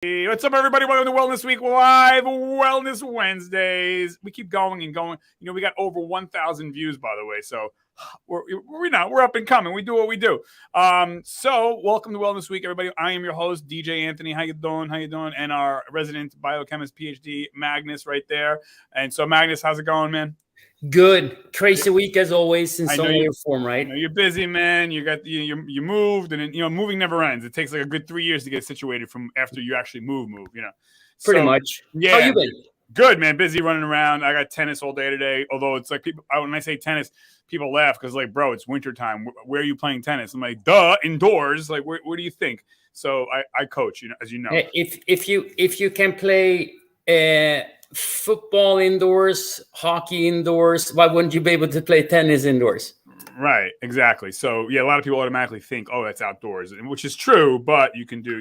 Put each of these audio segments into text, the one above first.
Hey, what's up, everybody? Welcome to Wellness Week Live, Wellness Wednesdays. We keep going and going. You know, we got over 1,000 views, by the way. So we're up and coming. We do what we do. So welcome to Wellness Week, everybody. I am your host, DJ Anthony. How you doing? How you doing? And our resident biochemist, PhD, Magnus, right there. And so, Magnus, how's it going, man? Good. Crazy week as always in some way or form, right? You're busy, man. You got you moved, and moving never ends. It takes like a good 3 years to get situated from after you actually move. Pretty much. Yeah. How you been? Good, man. Busy running around. I got tennis all day today. Although it's like when I say tennis, people laugh because like, bro, it's wintertime. Where are you playing tennis? I'm like, duh, indoors. Like, where do you think? So I coach, as you know. If you can play football indoors, hockey indoors, why wouldn't you be able to play tennis indoors? Right, exactly. So yeah, a lot of people automatically think, oh, that's outdoors, which is true, but you can do,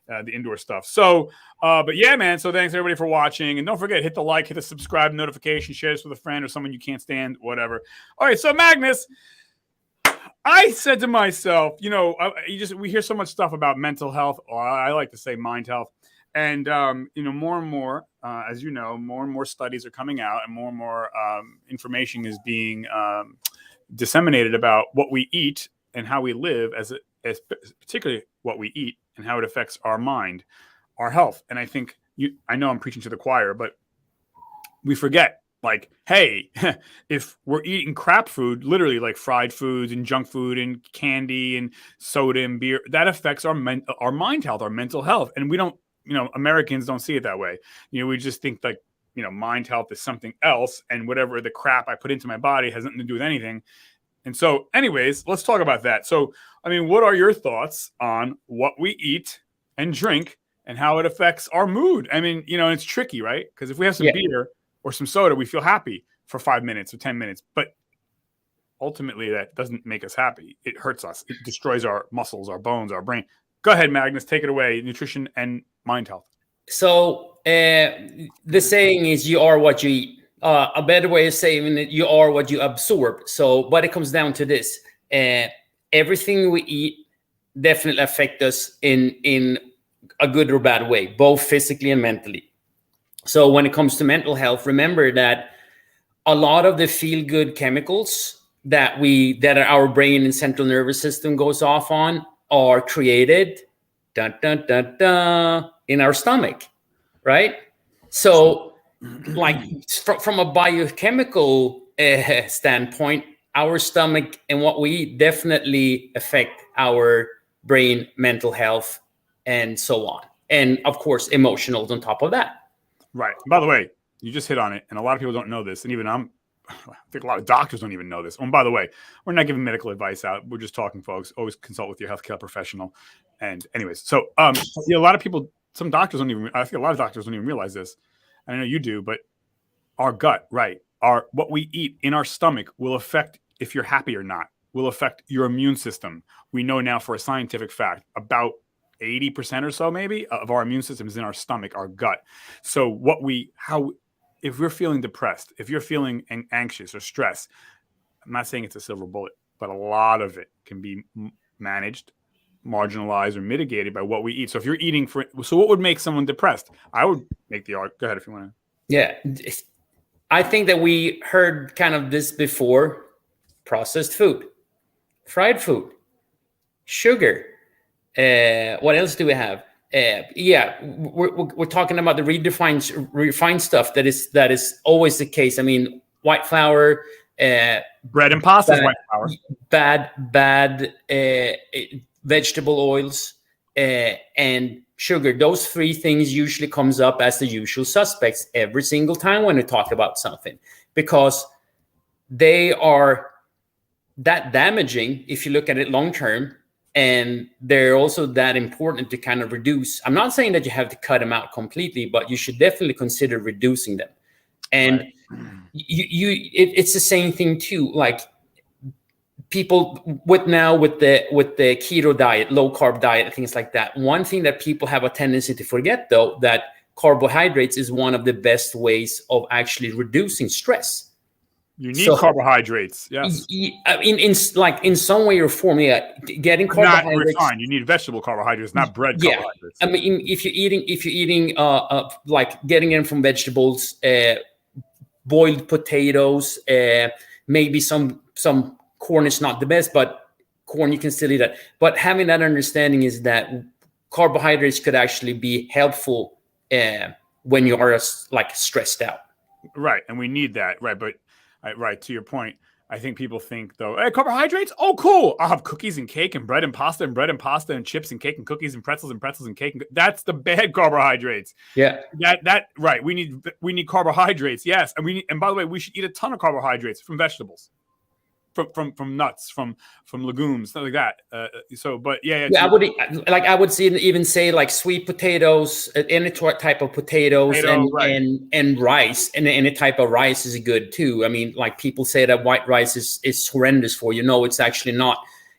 the indoor stuff. So, but yeah, man. So thanks everybody for watching, and don't forget, hit the like, hit the subscribe, notification, share this with a friend or someone you can't stand, whatever. All right, so Magnus, I said to myself, we hear so much stuff about mental health, or I like to say mind health. And, more and more, as you know, more and more studies are coming out and more information is being disseminated about what we eat and how we live, as particularly what we eat and how it affects our mind, our health. And I think I know I'm preaching to the choir, but we forget, like, hey, if we're eating crap food, literally like fried foods and junk food and candy and soda and beer, that affects our mind health, our mental health. And we don't, Americans don't see it that way. We just think like, mind health is something else, and whatever the crap I put into my body has nothing to do with anything. And so anyways, let's talk about that. So, what are your thoughts on what we eat and drink and how it affects our mood? It's tricky, right? Because if we have some beer or some soda, we feel happy for 5 minutes or 10 minutes, but ultimately that doesn't make us happy. It hurts us. It destroys our muscles, our bones, our brain. Go ahead, Magnus, take it away. Nutrition and mind health. So the saying is you are what you eat. A better way of saying it, you are what you absorb. So, but it comes down to this. Everything we eat definitely affects us in a good or bad way, both physically and mentally. So when it comes to mental health, remember that a lot of the feel-good chemicals that our brain and central nervous system goes off on are created in our stomach, right? So like from a biochemical standpoint, our stomach and what we eat definitely affect our brain, mental health, and so on. And of course, emotional on top of that. Right. By the way, you just hit on it, and a lot of people don't know this, and even I think a lot of doctors don't even know this. And by the way, we're not giving medical advice out. We're just talking, folks. Always consult with your healthcare professional. And anyways, so a lot of people, some doctors don't even, I think a lot of doctors don't even realize this. I know you do, but our gut, right? What we eat in our stomach will affect if you're happy or not, will affect your immune system. We know now for a scientific fact, about 80% or so maybe of our immune system is in our stomach, our gut. So if we're feeling depressed, if you're feeling anxious or stressed, I'm not saying it's a silver bullet, but a lot of it can be managed, marginalized, or mitigated by what we eat. So if you're eating so what would make someone depressed? I would make the argument. Go ahead if you want to. Yeah. I think that we heard kind of this before: processed food, fried food, sugar. What else do we have? We're talking about the refined stuff. That is always the case. White flour, bread and pasta is white flour. Bad vegetable oils, and sugar. Those three things usually comes up as the usual suspects every single time when we talk about something, because they are that damaging if you look at it long term. And they're also that important to kind of reduce. I'm not saying that you have to cut them out completely, but you should definitely consider reducing them. And right. It's the same thing too. Like people with the keto diet, low carb diet, things like that. One thing that people have a tendency to forget, though, that carbohydrates is one of the best ways of actually reducing stress. You need carbohydrates. Yes. In some way or form, yeah, getting carbohydrates. Not refined. You need vegetable carbohydrates, not bread carbohydrates. I mean, if you're eating like getting them from vegetables, boiled potatoes, maybe some corn is not the best, but corn you can still eat that. But having that understanding is that carbohydrates could actually be helpful when you are like stressed out. Right, and we need that. Right, but right to your point, I think people think though, hey, carbohydrates. Oh, cool! I'll have cookies and cake and bread and pasta and bread and pasta and chips and cake and cookies and pretzels and cake. That's the bad carbohydrates. Yeah, that right. We need carbohydrates. Yes, and by the way, we should eat a ton of carbohydrates from vegetables. From nuts, from legumes, stuff like that. I would even say like sweet potatoes, any type of potatoes, and rice, and any type of rice is good too. I mean, like people say that white rice is horrendous for you. No, it's actually not.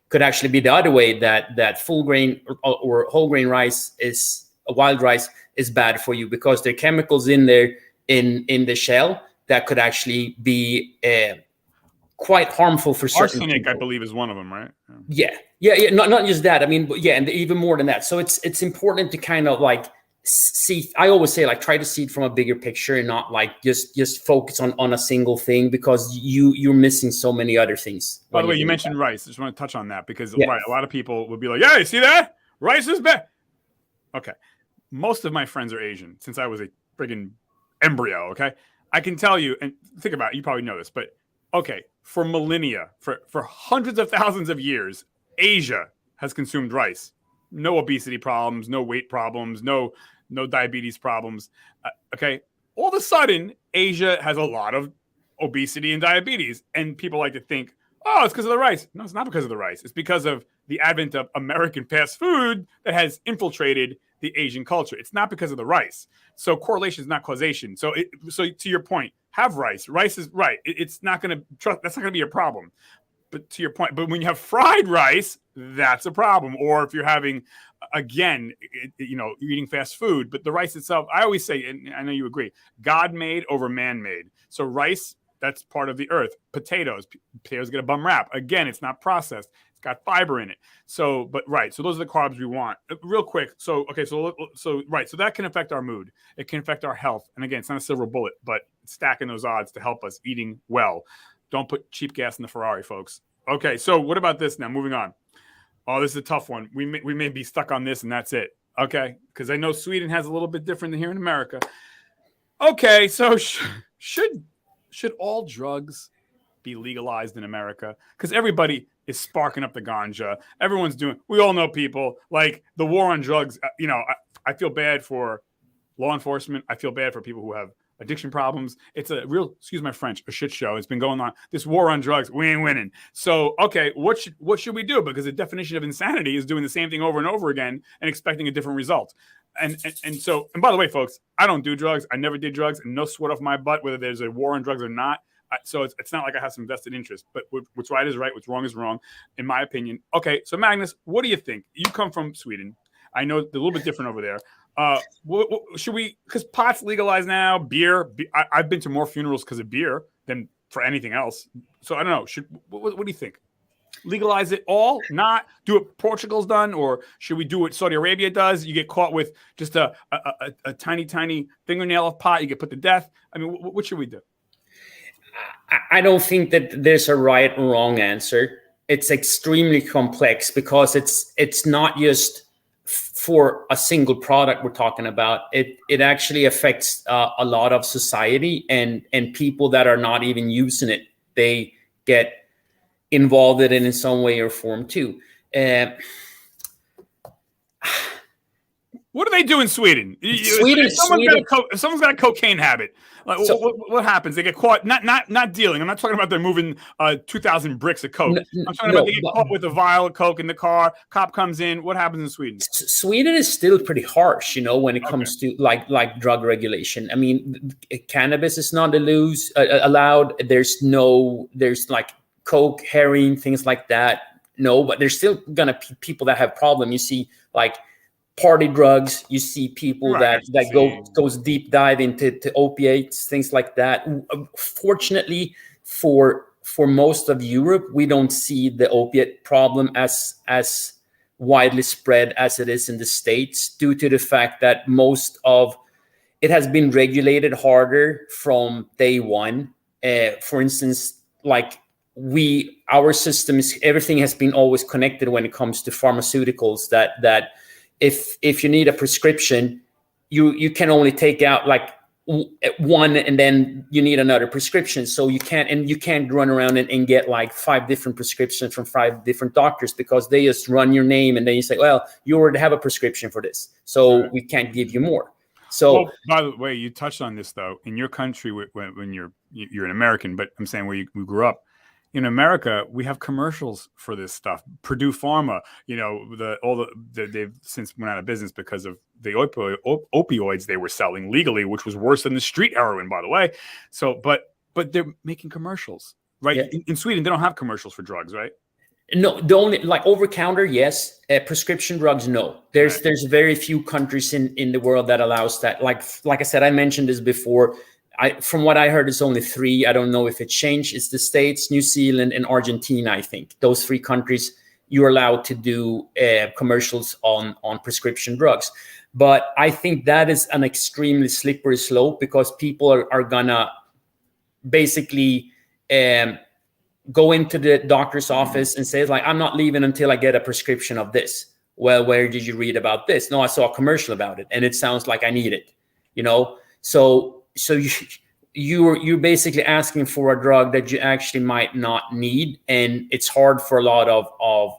Could actually be the other way, that full grain or whole grain rice wild rice is bad for you, because there are chemicals in there in the shell that could actually be quite harmful for certain arsenic people. I believe is one of them, right? Yeah. Not just that. I mean, and even more than that. So it's important to kind of like see. I always say like try to see it from a bigger picture and not like just focus on a single thing, because you're missing so many other things. By the way, you mentioned rice. I just want to touch on that because right, a lot of people would be like, "Yeah, you see that? Rice is bad." Okay, most of my friends are Asian since I was a friggin' embryo. Okay, I can tell you, and think about it. You probably know this, but okay. For millennia, for hundreds of thousands of years, Asia has consumed rice. No obesity problems, no weight problems, no diabetes problems. Okay, all of a sudden, Asia has a lot of obesity and diabetes, and people like to think, oh, it's because of the rice. No, it's not because of the rice. It's because of the advent of American fast food that has infiltrated the Asian culture. It's not because of the rice. So correlation is not causation. So to your point, have rice. Rice is right. It's not going to trust. That's not going to be a problem. But to your point, but when you have fried rice, that's a problem. Or if you're having, again, you're eating fast food, but the rice itself, I always say, and I know you agree, God made over man made. So rice, that's part of the earth. Potatoes get a bum rap. Again, it's not processed. It's got fiber in it. So those are the carbs we want. Real quick. So that can affect our mood. It can affect our health. And again, it's not a silver bullet, but stacking those odds to help us eating well. Don't put cheap gas in the Ferrari, folks. Okay, so what about this now? Moving on. Oh, this is a tough one. We may be stuck on this and that's it. Okay, because I know Sweden has a little bit different than here in America. Okay, so should all drugs be legalized in America? Because everybody is sparking up the ganja. Everyone's doing. We all know people like the war on drugs. I feel bad for law enforcement. I feel bad for people who have addiction problems. It's a real, excuse my French, a shit show. It's been going on. This war on drugs, we ain't winning. So, okay, what should we do? Because the definition of insanity is doing the same thing over and over again and expecting a different result. And by the way, folks, I don't do drugs. I never did drugs, and no sweat off my butt whether there's a war on drugs or not. So it's not like I have some vested interest. But what's right is right. What's wrong is wrong, in my opinion. Okay, so Magnus, what do you think? You come from Sweden. I know they're a little bit different over there. Should we? Because pot's legalized now. Beer. I've been to more funerals because of beer than for anything else. So I don't know. What do you think? Legalize it all? Not do what Portugal's done, or should we do what Saudi Arabia does? You get caught with just a tiny fingernail of pot, you get put to death. I mean, what should we do? I don't think that there's a right or wrong answer. It's extremely complex because it's not just for a single product we're talking about. It actually affects a lot of society and people that are not even using it. They get involved in it in some way or form too. What do they do in Sweden? If someone's got a cocaine habit, like, what happens? They get caught not dealing. I'm not talking about they're moving 2,000 bricks of coke. I'm talking about they get caught with a vial of coke in the car. Cop comes in. What happens in Sweden? Sweden is still pretty harsh, when it comes to like drug regulation. I mean, cannabis is not allowed. There's like coke, heroin, things like that. No, but there's still gonna be people that have problem. You see, like party drugs. You see people that goes deep dive into opiates, things like that. Fortunately, for most of Europe, we don't see the opiate problem as widely spread as it is in the States, due to the fact that most of it has been regulated harder from day one. For instance, like our system is, everything has been always connected when it comes to pharmaceuticals, that if you need a prescription, you can only take out like one, and then you need another prescription. So you can't run around and get like 5 different prescriptions from 5 different doctors, because they just run your name and then you say, well, you already have a prescription for this, so we can't give you more. So, well, by the way, you touched on this though. In your country, when you're an American, but I'm saying where you grew up, in America, we have commercials for this stuff. Purdue Pharma, they've since went out of business because of the opioids they were selling legally, which was worse than the street heroin, by the way. So, but they're making commercials, right? Yeah. In Sweden, they don't have commercials for drugs, right? No, the only like over counter, yes. Prescription drugs, no. There's very few countries in the world that allows that. Like I said, I mentioned this before. From what I heard, it's only 3. I don't know if it changed. It's the States, New Zealand, and Argentina. I think those 3 countries you're allowed to do commercials on prescription drugs. But I think that is an extremely slippery slope, because people are gonna basically go into the doctor's office and say, like, I'm not leaving until I get a prescription of this. Well, where did you read about this? No, I saw a commercial about it, and it sounds like I need it. So you're basically asking for a drug that you actually might not need, and it's hard for a lot of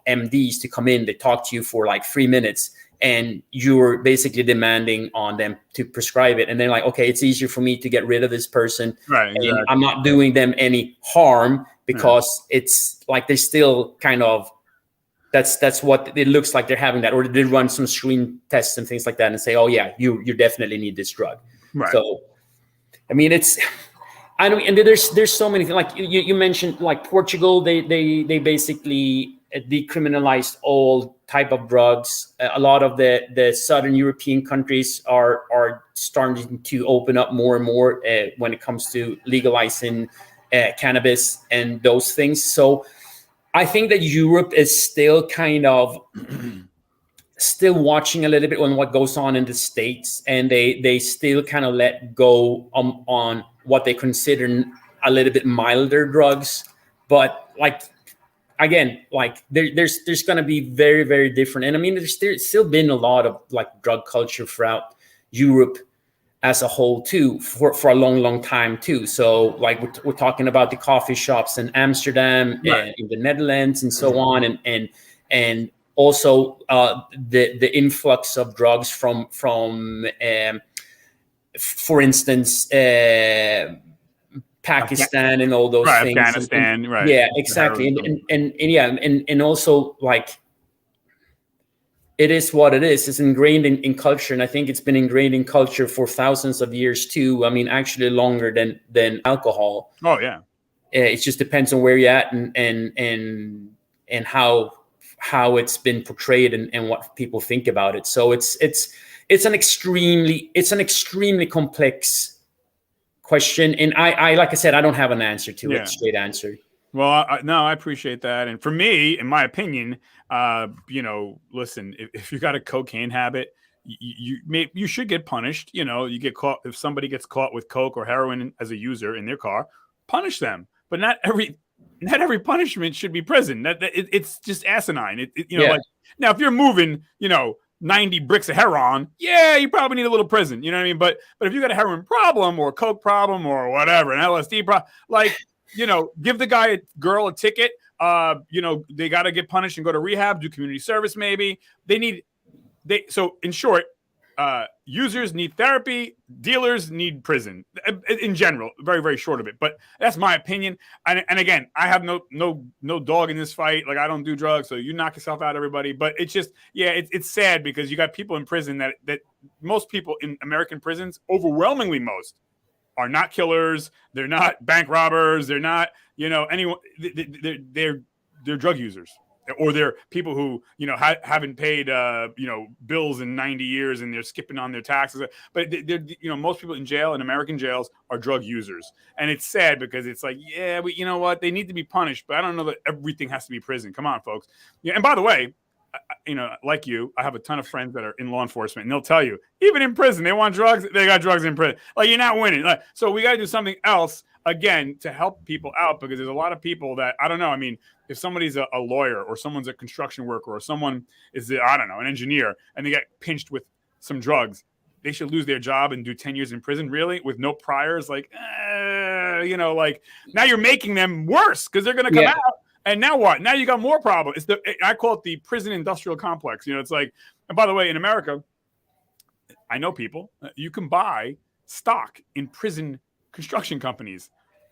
MDs to come in. They talk to you for like 3 minutes, and you're basically demanding on them to prescribe it, and they're like, okay, it's easier for me to get rid of this person, right? Exactly. And I'm not doing them any harm, because it's like they still kind of, that's what it looks like, they're having that, or they run some screen tests and things like that and say, oh yeah, you definitely need this drug, right? So I mean, and there's so many things. Like you mentioned, like Portugal, they basically decriminalized all type of drugs. A lot of the Southern European countries are starting to open up more and more when it comes to legalizing cannabis and those things. So I think that Europe is still kind of still watching a little bit on what goes on in the States, and they still kind of let go on what they consider a little bit milder drugs. But like, again, like there's going to be very, very different. And I mean, there's still been a lot of like drug culture throughout Europe as a whole too, for a long time too. So like we're talking about the coffee shops in Amsterdam, and in the Netherlands, and so on, and also the influx of drugs from for instance, Pakistan and all those things. Afghanistan, right? Yeah, exactly. And also, like, it is what it is. It's ingrained in culture, and I think it's been ingrained in culture for thousands of years too. I mean, actually longer than alcohol. Oh yeah. It just depends on where you're at and how it's been portrayed and what people think about it. So it's an extremely complex question, and I like I said, I don't have an answer to it, straight answer. Well, I appreciate that. And for me, in my opinion, listen, if you got a cocaine habit, you should get punished. You get caught, if somebody gets caught with coke or heroin as a user in their car, punish them. But not every punishment should be prison. It's just asinine. Like, now if you're moving, 90 bricks of heroin, you probably need a little prison. You know what I mean? But if you got a heroin problem or a coke problem or whatever, an LSD problem, like, give the girl a ticket. They got to get punished and go to rehab, do community service. Maybe so in short, users need therapy, dealers need prison in general, very, very short of it. But that's my opinion. And again, I have no dog in this fight. Like, I don't do drugs, so you knock yourself out, everybody. But it's just, it's sad, because you got people in prison that most people in American prisons, overwhelmingly most, are not killers. They're not bank robbers. They're not, anyone. They're drug users. or they're people who haven't paid bills in 90 years and they're skipping on their taxes. But most people in jail, in American jails, are drug users, and it's sad because it's like, yeah, but you know what, they need to be punished. But I don't know that everything has to be prison. Come on, folks. Yeah, and by the way, like you, I have a ton of friends that are in law enforcement, and they'll tell you, even in prison, they want drugs. They got drugs in prison. Like, you're not winning. So we got to do something else again to help people out, because there's a lot of people that, I don't know. I mean, if somebody's a lawyer, or someone's a construction worker, or someone is, I don't know, an engineer, and they get pinched with some drugs, they should lose their job and do 10 years in prison, really, with no priors. Like, like, now you're making them worse because they're going to come out. And now what? Now you got more problems. I call it the prison industrial complex. It's like, and by the way, in America, I know people, you can buy stock in prison construction companies.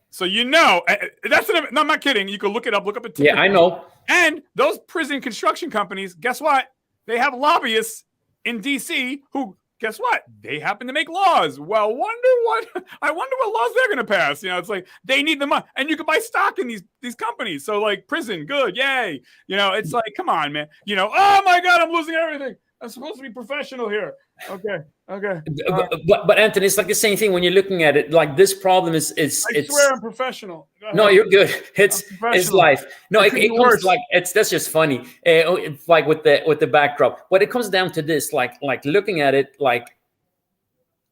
So no, I'm not kidding. You can look it up, look up a ticker. Yeah, I know. And those prison construction companies, guess what? They have lobbyists in DC who, guess what? They happen to make laws. Well, I wonder what laws they're going to pass. It's like they need the money, and you can buy stock in these companies. So like, prison, good, yay. It's like, come on, man. Oh my God, I'm losing everything. I'm supposed to be professional here. Okay. But Anthony, it's like the same thing when you're looking at it. Like, this problem is I swear I'm professional. No, you're good. It's life. No, it comes like that's just funny. It's like with the backdrop. But it comes down to this, like looking at it, like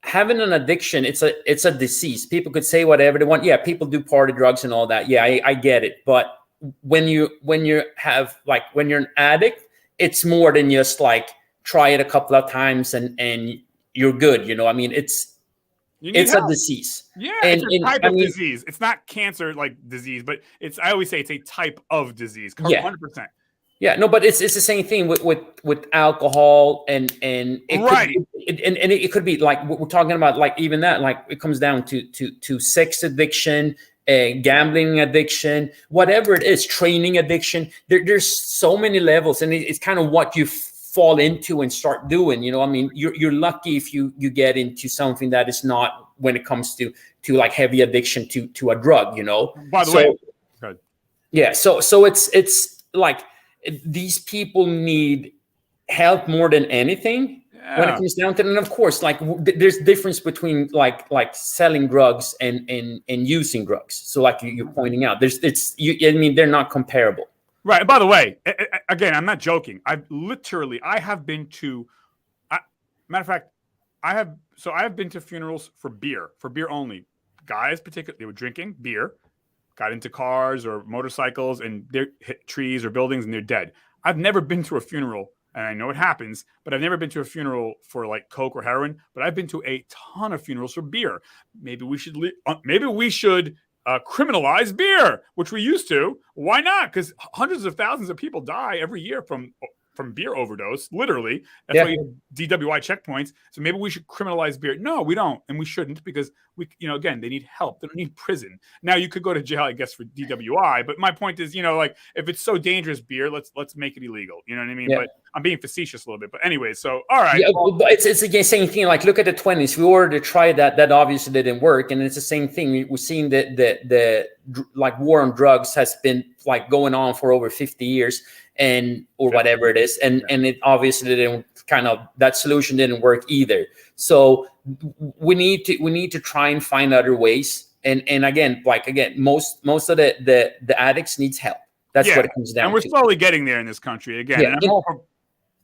having an addiction. It's a disease. People could say whatever they want. Yeah, people do party drugs and all that. Yeah, I get it. But when you're an addict, it's more than just like try it a couple of times and you're good. I mean, it's help. A disease. Yeah, it's a type of disease. It's not cancer like disease, but I always say it's a type of disease. 100%. Yeah, no, but it's the same thing with alcohol and it right. It could be like what we're talking about, like even that, like it comes down to sex addiction, gambling addiction, whatever it is, training addiction. There's so many levels, and it's kind of what you fall into and start doing. I mean, you're lucky if you get into something that is not, when it comes to like heavy addiction to a drug. By the way, good. Yeah. So it's like these people need help more than anything. Yeah. When it comes down to it. And of course, like there's difference between like selling drugs and using drugs. So like you're pointing out, they're not comparable. Right. And by the way, again, I'm not joking. I have been to, matter of fact, I have been to funerals for beer only. Guys, particularly, they were drinking beer, got into cars or motorcycles, and they hit trees or buildings and they're dead. I've never been to a funeral, and I know it happens, but I've never been to a funeral for like coke or heroin. But I've been to a ton of funerals for beer. Maybe we should criminalize beer, which we used to. Why not? Because hundreds of thousands of people die every year from beer overdose, literally. That's why you have DWI checkpoints. So maybe we should criminalize beer. No, we don't, and we shouldn't, because again, they need help. They don't need prison. Now you could go to jail, I guess, for DWI, but my point is, like if it's so dangerous, beer, let's make it illegal. You know what I mean? Yeah. But I'm being facetious a little bit. But anyway, so all right. Yeah, but it's the same thing. Like look at the 20s. We wanted to try that obviously didn't work, and it's the same thing. We're seeing the like war on drugs has been like going on for over 50 years. Or whatever it is, and it obviously didn't that solution didn't work either. So we need to try and find other ways. And again, most of the addicts needs help. That's what it comes down to. And we're slowly getting there in this country again. Yeah.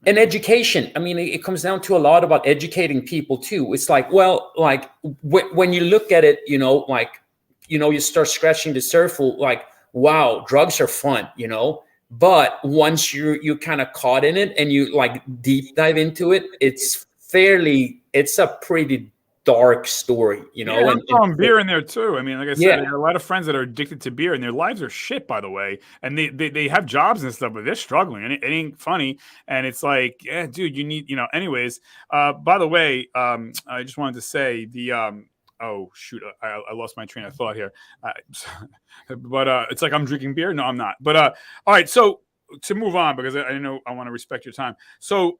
And education. I mean, it comes down to a lot about educating people too. It's like, well, like when you look at it, you start scratching the surface. Like, wow, drugs are fun, But once you're kind of caught in it and you like deep dive into it, it's a pretty dark story, Yeah, I'm throwing beer in there too. I mean, like I said, I have a lot of friends that are addicted to beer, and their lives are shit, by the way. And they have jobs and stuff, but they're struggling, and it ain't funny. And it's like, yeah, dude, you need, anyways. By the way, I just wanted to say oh shoot, I lost my train of thought here. But it's like I'm drinking beer. No, I'm not. But all right. So to move on, because I know I want to respect your time. So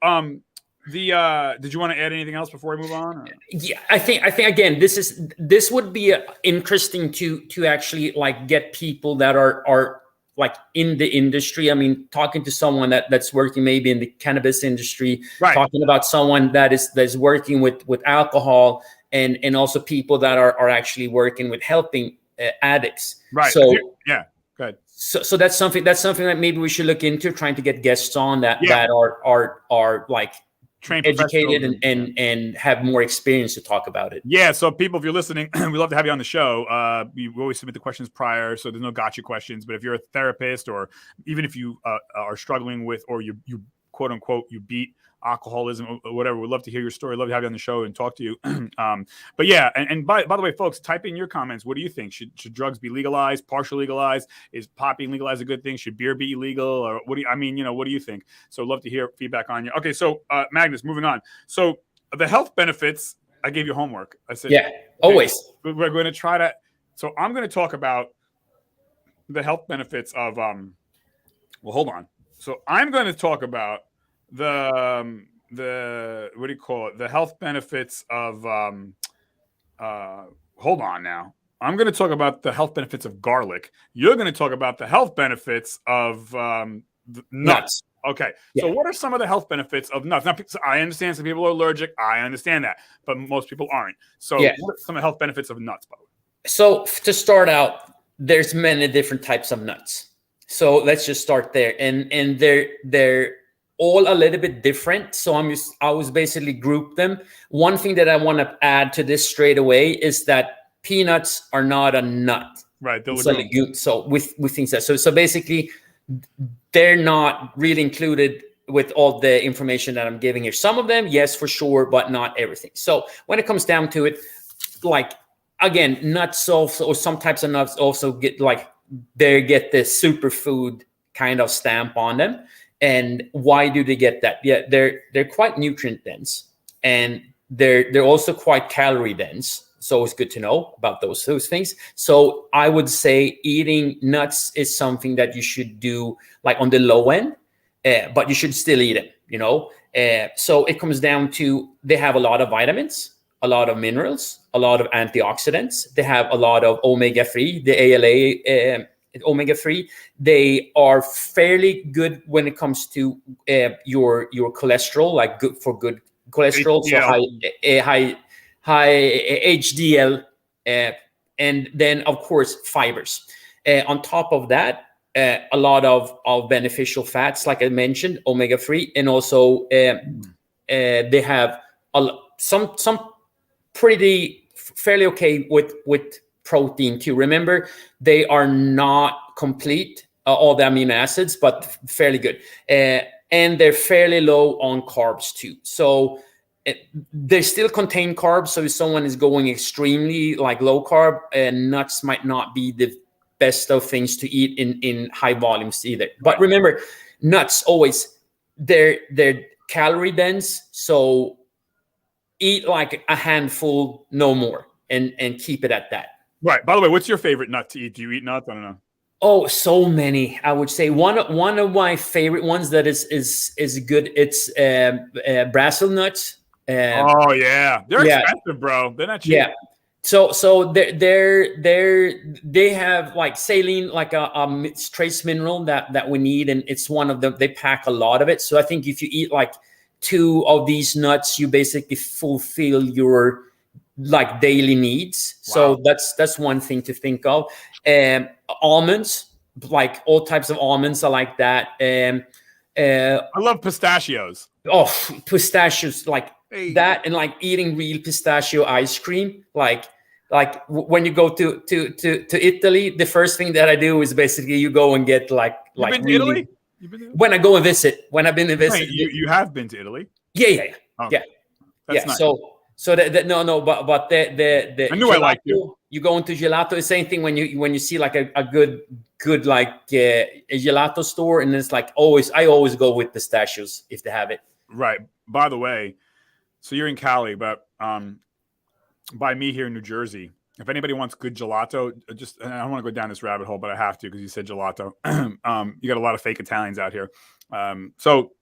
did you want to add anything else before we move on? Or? Yeah, I think again, this would be interesting to actually like get people that are like in the industry. I mean, talking to someone that's working maybe in the cannabis industry, Right. talking about someone that's working with alcohol, and also people that are actually working with helping addicts. Right. So yeah, good. So that's something that maybe we should look into, trying to get guests on that are like Trained educated and have more experience to talk about it. Yeah. So people, if you're listening, we'd love to have you on the show. We always submit the questions prior, so there's no gotcha questions. But if you're a therapist, or even if you are struggling with, or you quote unquote, you beat alcoholism or whatever, we'd love to hear your story. Love to have you on the show and talk to you. But yeah, and by the way, folks, type in your comments. What do you think? Should drugs be legalized, partially legalized? Is pot being legalized a good thing? Should beer be illegal? Or what do you think? So love to hear feedback on you. Okay, so Magnus, moving on. So the health benefits, I gave you homework. I said, yeah, always. We're going to try to. So I'm going to talk about the health benefits of. Well, hold on. So I'm going to talk about the what do you call it? The health benefits of. Hold on now. I'm going to talk about the health benefits of garlic. You're going to talk about the health benefits of nuts. Okay. Yeah. So what are some of the health benefits of nuts? Now, I understand some people are allergic. I understand that, but most people aren't. So what are some of the health benefits of nuts, by the way? So to start out, there's many different types of nuts. So let's just start there. And they're all a little bit different. So I was basically grouped them. One thing that I want to add to this straight away is that peanuts are not a nut. Right. It's a legume. So with things that so basically they're not really included with all the information that I'm giving here. Some of them, yes, for sure, but not everything. So when it comes down to it, like again, nuts also, or some types of nuts also get they get the superfood kind of stamp on them. And why do they get that? Yeah, they're quite nutrient dense, and they're also quite calorie dense. So it's good to know about those things. So I would say eating nuts is something that you should do like on the low end, but you should still eat them. So it comes down to they have a lot of vitamins, a lot of minerals, a lot of antioxidants. They have a lot of omega-3, the ALA. Omega-3, they are fairly good when it comes to your cholesterol, like good for good cholesterol, HDL. So high HDL, and then of course fibers. On top of that, a lot of beneficial fats, like I mentioned, omega-3, and also they have some fairly okay with protein too. Remember, they are not complete, all the amino acids, but fairly good. And they're fairly low on carbs too. So they still contain carbs. So if someone is going extremely like low carb, nuts might not be the best of things to eat in high volumes either. But remember, nuts always, they're calorie dense. So eat like a handful, no more, and keep it at that. Right. By the way, what's your favorite nut to eat? Do you eat nuts? I don't know. Oh, so many. I would say one of my favorite ones that is good. It's Brazil nuts. Oh yeah, they're expensive, bro. They're not cheap. Yeah. So they have like saline, like a trace mineral that we need, and it's one of them. They pack a lot of it. So I think if you eat like 2 of these nuts, you basically fulfill your like daily needs. Wow. So that's one thing to think of. Almonds, like all types of almonds are like that. I love pistachios. Oh, pistachios, like that, and like eating real pistachio ice cream. Like when you go to Italy, the first thing that I do is basically you go and get like You've been to Italy? When I go and visit, when I've been to visit. Wait, you have been to Italy? Yeah. Oh, yeah. That's nice. So but the I knew gelato, I liked you. You go into gelato. The same thing when you see like a good like a gelato store, and it's like I always go with pistachios if they have it. Right. By the way, so you're in Cali, but by me here in New Jersey, if anybody wants good gelato, I don't want to go down this rabbit hole, but I have to because you said gelato. You got a lot of fake Italians out here. So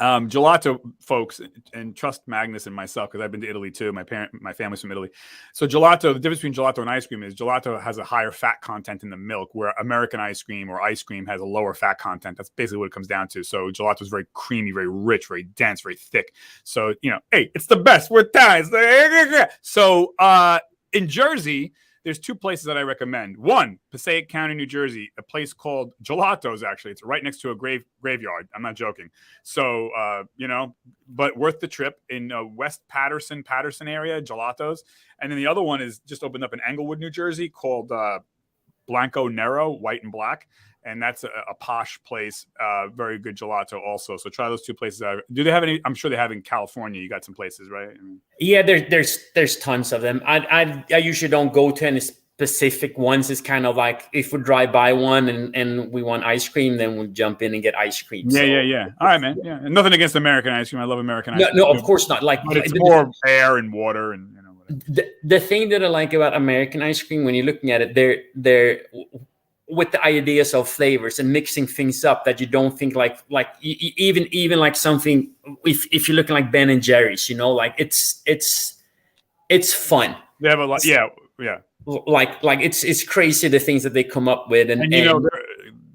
Gelato, folks, and trust Magnus and myself because I've been to Italy too. My family's from Italy. So gelato, the difference between gelato and ice cream is gelato has a higher fat content in the milk, where American ice cream or ice cream has a lower fat content. That's basically what it comes down to. So gelato is very creamy, very rich, very dense, very thick. So hey, it's the best. We're Italians. So in Jersey, there's two places that I recommend. One, Passaic County, New Jersey, a place called Gelato's. Actually, it's right next to a graveyard. I'm not joking. So, but worth the trip in West Patterson area, Gelato's. And then the other one is just opened up in Englewood, New Jersey, called Blanco Nero, white and black. And that's a posh place, very good gelato also. So try those two places out. Do they have any? I'm sure they have in California. You got some places, right? Yeah, there's tons of them. I usually don't go to any specific ones. It's kind of like if we drive by one and we want ice cream, then we'll jump in and get ice cream. Yeah. All right, man. Yeah, and nothing against American ice cream. I love American ice cream. No, of course not. But it's more air and water and the thing that I like about American ice cream when you're looking at it, they're with the ideas of flavors and mixing things up that you don't think like even like something if you're looking like Ben and Jerry's, like it's fun. They have a lot, yeah. Like it's crazy the things that they come up with, and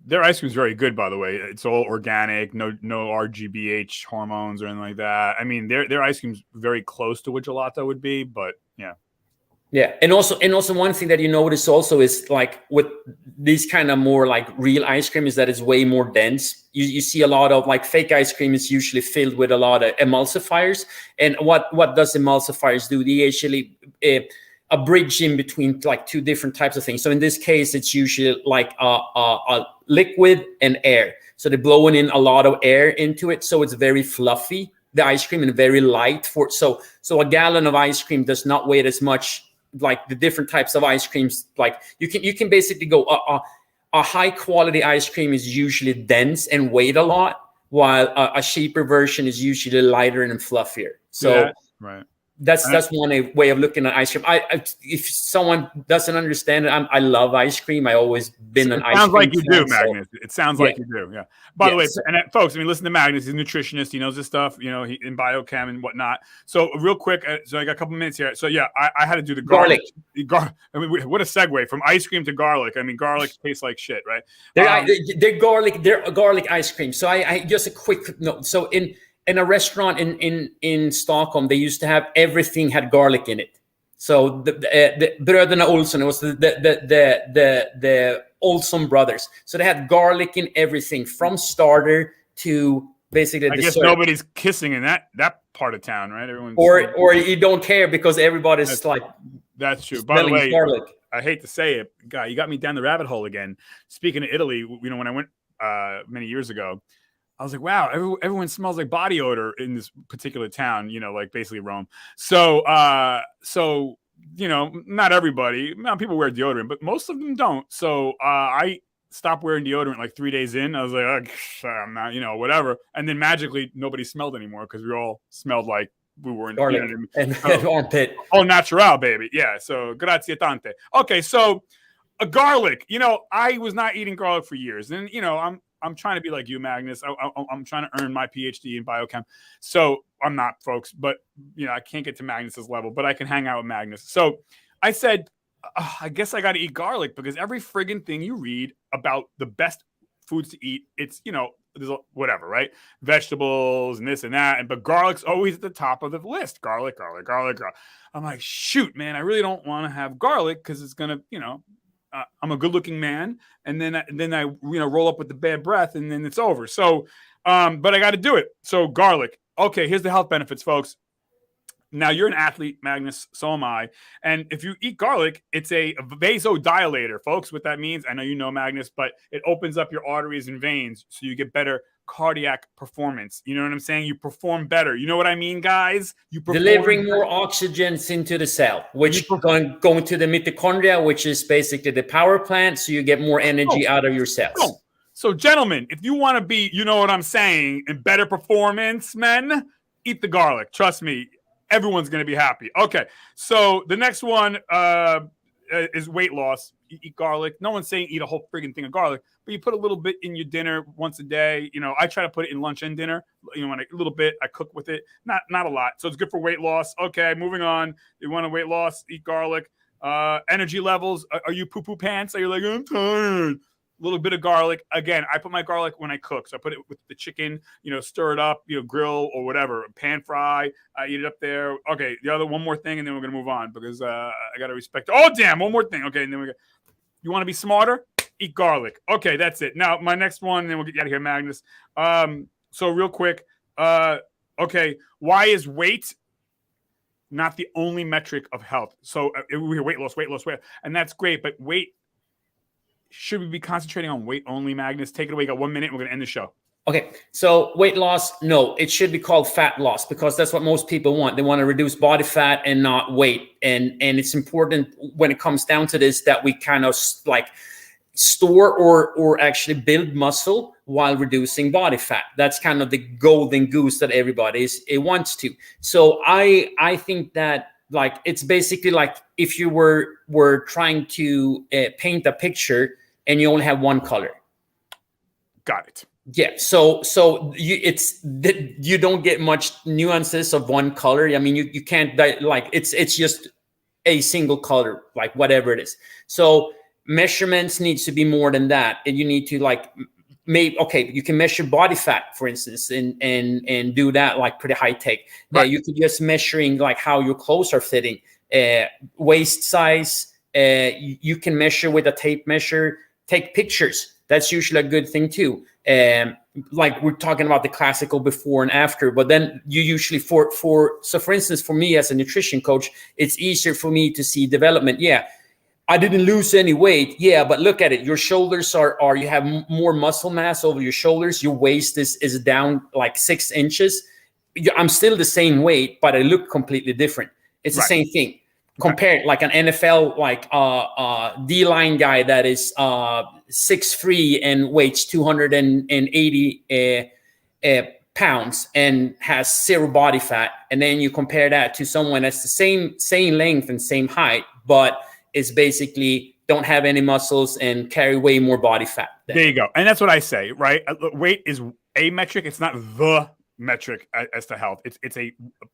their ice cream is very good, by the way. It's all organic, no RGBH hormones or anything like that. I mean, their ice cream's very close to what gelato would be, but yeah. Yeah, and also one thing that you notice also is like with these kind of more like real ice cream is that it's way more dense. You see a lot of like fake ice cream is usually filled with a lot of emulsifiers. And what does emulsifiers do? They actually a bridge in between like two different types of things. So in this case, it's usually like a liquid and air. So they're blowing in a lot of air into it, so it's very fluffy. The ice cream and very light so a gallon of ice cream does not weigh as much. Like the different types of ice creams, like you can basically go a high quality ice cream is usually dense and weighed a lot, while a cheaper version is usually lighter and fluffier. So yeah, right. That's one way of looking at ice cream. If someone doesn't understand it, I love ice cream. I always been an ice cream. Sounds like you do, Magnus. It sounds like you do. Yeah. By the way, and folks, I mean, listen to Magnus. He's a nutritionist. He knows this stuff. He in biochem and whatnot. So real quick, so I got a couple minutes here. So yeah, I had to do the garlic. I mean, what a segue from ice cream to garlic. I mean, garlic tastes like shit, right? They're garlic ice cream. So I just a quick note. So in a restaurant in Stockholm, they used to have everything had garlic in it. So the Bröderna Olsson, it was the Olsson brothers. So they had garlic in everything from starter to basically. I guess nobody's kissing in that part of town, right? Everyone's or you don't care because everybody's that's true. By the way, garlic. I hate to say it, guy, you got me down the rabbit hole again. Speaking of Italy, when I went many years ago, I was like, wow, everyone smells like body odor in this particular town, like basically Rome. So, not everybody, people wear deodorant, but most of them don't. So I stopped wearing deodorant like 3 days in. I was like, I'm not, whatever. And then magically nobody smelled anymore because we all smelled like we were in garlic and armpit. Oh, natural, baby. Yeah. So grazie tante. Okay. So a garlic, I was not eating garlic for years. And, I'm trying to be like you, Magnus. I'm trying to earn my PhD in biochem. So I'm not, folks, but I can't get to Magnus's level, but I can hang out with Magnus. So I said, I guess I got to eat garlic because every friggin' thing you read about the best foods to eat, it's, there's whatever, right? Vegetables and this and that. But garlic's always at the top of the list. Garlic. I'm like, shoot, man, I really don't want to have garlic because it's going to, I'm a good-looking man, and then I roll up with the bad breath, and then it's over. So, but I got to do it. So garlic. Okay, here's the health benefits, folks. Now you're an athlete, Magnus. So am I. And if you eat garlic, it's a vasodilator, folks. What that means, I know you know, Magnus, but it opens up your arteries and veins, so you get better cardiac performance. You know what I'm saying? You perform better. You know what I mean, guys? You delivering more oxygen into the cell, which going to the mitochondria, which is basically the power plant, so you get more energy out of your cells. So, gentlemen, if you want to be, you know what I'm saying, in better performance, men, eat the garlic. Trust me, everyone's going to be happy. Okay, so the next one is weight loss. you eat garlic. No one's saying eat a whole friggin' thing of garlic, but you put a little bit in your dinner once a day. You know, I try to put it in lunch and dinner. You know, a little bit. I cook with it, not a lot. So it's good for weight loss. Okay, moving on. You want a weight loss? Eat garlic. Energy levels. Are you poo pants? Are you like, I'm tired? A little bit of garlic. Again, I put my garlic when I cook. So I put it with the chicken, you know, stir it up, you know, grill or whatever, pan fry. I eat it up there. Okay, one more thing, and then we're going to move on because I got to respect. Oh, damn, one more thing. Okay, and then you want to be smarter? Eat garlic. Okay, that's it. Now, my next one, and then we'll get you out of here, Magnus. So real quick, okay, why is weight not the only metric of health? So we hear weight loss, and that's great, but weight, should we be concentrating on weight only, Magnus? Take it away. You got 1 minute. We're going to end the show. Okay. So weight loss, no, it should be called fat loss because that's what most people want. They want to reduce body fat and not weight. And it's important when it comes down to this that we kind of like store or actually build muscle while reducing body fat. That's kind of the golden goose that everybody wants to. So I think that like it's basically like if you were trying to paint a picture and you only have one color. Got it. Yeah. So you don't get much nuances of one color. I mean, you can't like it's just a single color, like whatever it is. So measurements needs to be more than that, and you need to like you can measure body fat, for instance, and do that like pretty high tech. Right. You could just measuring like how your clothes are fitting, waist size. You can measure with a tape measure. Take pictures. That's usually a good thing too. Like we're talking about the classical before and after, but then you usually for instance, for me as a nutrition coach, it's easier for me to see development. Yeah. I didn't lose any weight. Yeah, but look at it. Your shoulders are you have more muscle mass over your shoulders. Your waist is down like 6 inches. I'm still the same weight, but I look completely different. It's the same thing. Compared like an NFL like D-line guy that is 6'3" and weighs 280 pounds and has 0 body fat, and then you compare that to someone that's the same length and same height, but is basically don't have any muscles and carry way more body fat. There you go. And that's what I say, right? Weight is a metric. It's not the metric as to health. It's a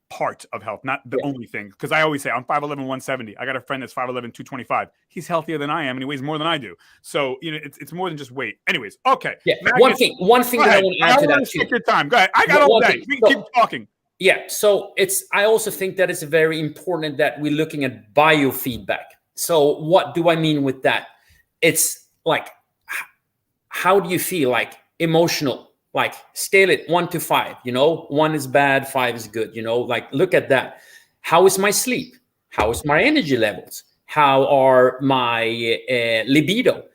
part of health, not the only thing. Because I always say I'm 5'11", 170. I got a friend that's 5'11", 225. He's healthier than I am, and he weighs more than I do. So, you know, it's more than just weight. Anyways, okay. Yeah. Magnus, one thing that I want to add to that too. Take your time. Go ahead. I got all day. We can keep talking. Yeah. So I also think that it's very important that we're looking at biofeedback. So what do I mean with that? It's like, how do you feel? Like emotional, like scale it 1 to 5, you know, 1 is bad, 5 is good, you know, like look at that. How is my sleep? How is my energy levels? How are my libido?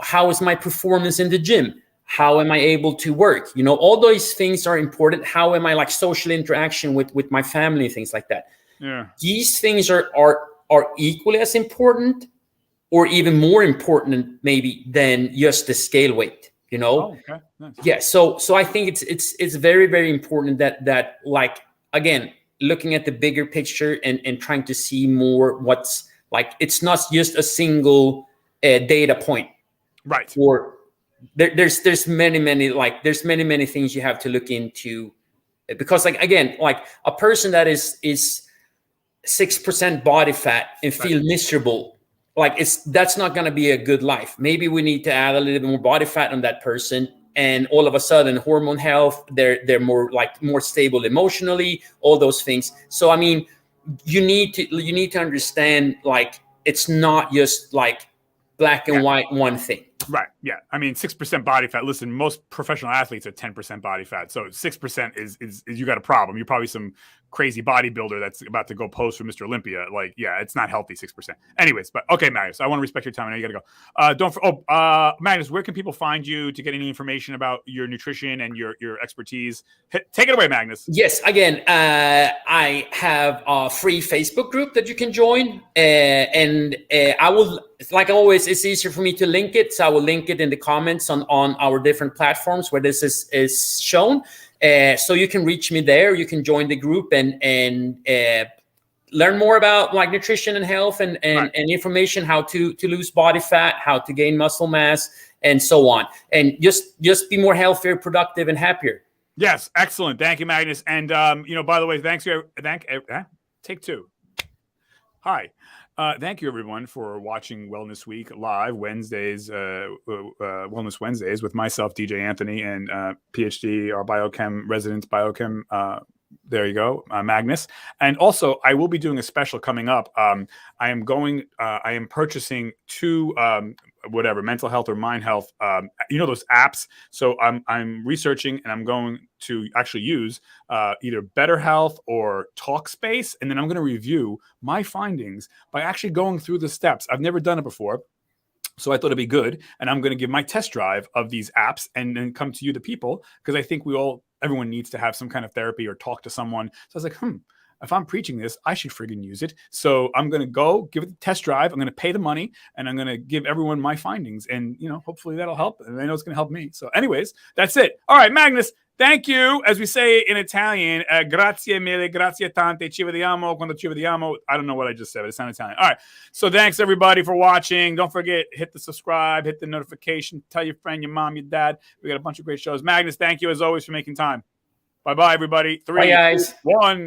How is my performance in the gym? How am I able to work? You know, all those things are important. How am I like social interaction with my family, things like that. Yeah. These things are equally as important or even more important maybe than just the scale weight, you know? Oh, okay. Nice. Yeah. So I think it's very, very important that like, again, looking at the bigger picture and trying to see more what's like, it's not just a single data point. Right. Or there's many things you have to look into, because like, again, like a person that is 6% body fat and feel miserable, like that's not going to be a good life. Maybe we need to add a little bit more body fat on that person, and all of a sudden hormone health, they're more stable emotionally, all those things. So I mean, you need to understand, like, it's not just like black and white one thing. Right. Yeah. I mean, 6% body fat. Listen, most professional athletes are 10% body fat. So 6% is you got a problem. You're probably some crazy bodybuilder that's about to go pose for Mr. Olympia. Like, yeah, it's not healthy, 6%. Anyways, but okay, Magnus, I want to respect your time. I know you got to go. Magnus, where can people find you to get any information about your nutrition and your expertise? Take it away, Magnus. Yes. Again, I have a free Facebook group that you can join. And I will, like always, it's easier for me to link it. So I will link it in the comments on our different platforms where this is shown. So you can reach me there. You can join the group and learn more about like nutrition and health and information, how to lose body fat, how to gain muscle mass, and so on. And just be more healthier, productive, and happier. Yes, excellent. Thank you, Magnus. And by the way, take two. Hi. Thank you, everyone, for watching Wellness Week live Wednesdays, Wellness Wednesdays with myself, DJ Anthony, and PhD, our biochem resident biochem. There you go, Magnus. And also, I will be doing a special coming up. I am purchasing two, mental health or mind health, those apps. So I'm researching and I'm going to actually use either Better Health or Talkspace. And then I'm going to review my findings by actually going through the steps. I've never done it before. So I thought it'd be good. And I'm going to give my test drive of these apps and then come to you, the people, because I think everyone needs to have some kind of therapy or talk to someone. So I was like, if I'm preaching this, I should friggin' use it. So I'm going to go give it the test drive. I'm going to pay the money and I'm going to give everyone my findings. And, hopefully that'll help. And I know it's going to help me. So anyways, that's it. All right, Magnus, thank you. As we say in Italian, grazie mille, grazie tante, ci vediamo quando ci vediamo. I don't know what I just said, but it's not Italian. All right. So thanks everybody for watching. Don't forget, hit the subscribe, hit the notification, tell your friend, your mom, your dad. We got a bunch of great shows. Magnus, thank you as always for making time. Bye-bye, everybody. 3, Bye, guys. 2, 1.